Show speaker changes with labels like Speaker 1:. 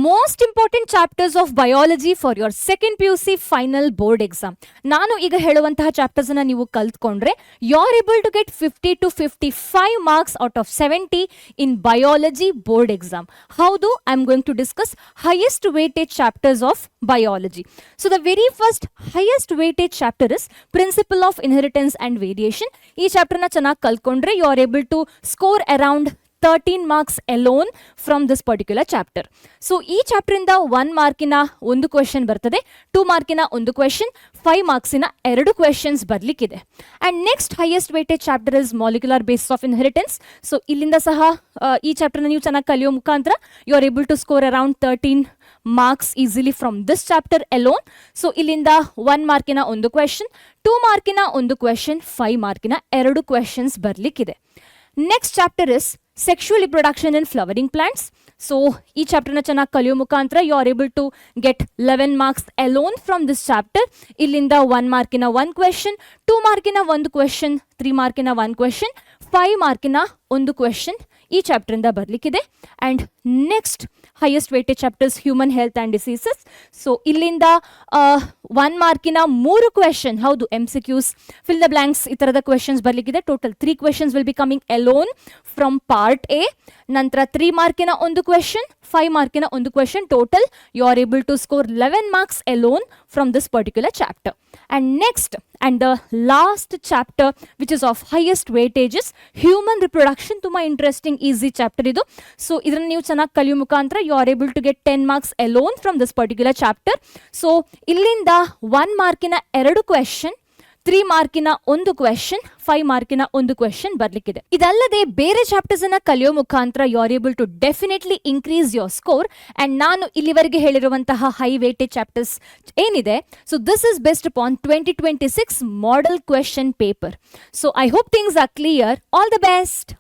Speaker 1: Most important chapters of biology for your second PUC final board exam. ನಾನು ಈಗ ಹೇಳುವಂತಹ chapters ಅನ್ನ ನೀವು ಕಲ್ತ್ಕೊಂಡ್ರೆ you are able to get 50 to 55 marks out of 70 in biology board exam. ಹೌದು, I am going to discuss highest weightage chapters of biology. So the very first highest weightage chapter is Principle of Inheritance and Variation. ಈ chapter ನ ಚೆನ್ನಾಗಿ ಕಲ್ತ್ಕೊಂಡ್ರೆ you are able to score around 13 marks alone from this particular chapter. So ಈ chapter ಇಂದ 1 ಮಾರ್ಕಿನ ಒಂದು question ಬರ್ತದೆ, 2 ಮಾರ್ಕಿನ ಒಂದು ಕ್ವೆಶನ್, 5 ಮಾರ್ಕ್ಸಿನ 2 ಕ್ವೆಶನ್ಸ್ ಬರ್ಲಿಕ್ಕಿದೆ. And next highest weightage chapter is molecular basis of inheritance. So ಇಲ್ಲಿಂದ ಸಹ ಈ ಚಾಪ್ಟರ್ನ ನೀವು ಚೆನ್ನಾಗಿ ಕಲಿಯೋ ಮುಖಾಂತರ you are able to score around 13 marks easily from this chapter alone. So ಇಲ್ಲಿಂದ 1 ಮಾರ್ಕಿನ ಒಂದು ಕ್ವೆಶನ್, 2 ಮಾರ್ಕಿನ ಒಂದು ಕ್ವೆಶನ್, 5 ಮಾರ್ಕಿನ 2 ಕ್ವೆಶನ್ಸ್ ಬರ್ಲಿಕ್ಕಿದೆ. Next chapter is sexual reproduction in flowering plants. So ಈ ಚಾಪ್ಟರ್ನ ಚೆನ್ನಾಗಿ ಕಲಿಯೋ ಮುಖಾಂತರ you are able to get 11 marks alone from this chapter. ಇಲ್ಲಿಂದ 1 ಮಾರ್ಕಿನ 1 ಕ್ವೆಶನ್, 2 ಮಾರ್ಕಿನ 1 ಕ್ವೆಶನ್, 3 ಮಾರ್ಕಿನ 1 ಕ್ವೆಶನ್, 5 ಮಾರ್ಕಿನ ಒಂದು ಕ್ವೆಶನ್ ಈ ಚಾಪ್ಟರ್ ಇಂದ ಬರ್ಲಿಕ್ಕಿದೆ. And next highest weightage chapters human health and diseases. So ಇಲ್ಲಿಂದ 1 ಮಾರ್ಕಿನ 3 ಕ್ವೆಶನ್, ಹೌದು MCQs, ಫಿಲ್ ದ ಬ್ಲಾಂಕ್ಸ್ ಈ ತರದ ಕ್ವೆಶನ್ಸ್ ಬರ್ಲಿಕ್ಕಿದೆ. Total 3 questions will be coming alone from part A. ನಂತರ 3 ಮಾರ್ಕಿನ ಒಂದು ಕ್ವೆಶನ್, 5 ಮಾರ್ಕಿನ ಒಂದು question, total you are able to score 11 marks alone from this particular chapter. And next and the last chapter which is of highest weightage is human reproduction. ತುಂಬಾ interesting easy chapter ಇದು. So ಇದನ್ನ ನೀವು ಚೆನ್ನಾಗಿ ಕಲಿಯೋ ಮುಖಾಂತರ you are able to get 10 marks alone from this particular chapter. So ಇಲ್ಲಿಂದ 1 ಮಾರ್ಕಿನ 2 question, 3 ಮಾರ್ಕಿನ ಒಂದು ಕ್ವೆಶನ್, 5 ಮಾರ್ಕಿನ ಒಂದು ಕ್ವೆಶನ್ ಬರ್ಲಿಕ್ಕಿದೆ. ಇದಲ್ಲದೆ ಬೇರೆ ಚಾಪ್ಟರ್ಸ್ ಅನ್ನ ಕಲಿಯೋ ಮುಖಾಂತರ you are able to definitely increase your score. And ನಾನು ಇಲ್ಲಿವರೆಗೆ ಹೇಳಿರುವಂತಹ ಹೈ ವೇಟೇಜ್ ಚಾಪ್ಟರ್ಸ್ ಏನಿದೆ, so this is best upon 2026 model question paper. So I hope things are clear. All the best.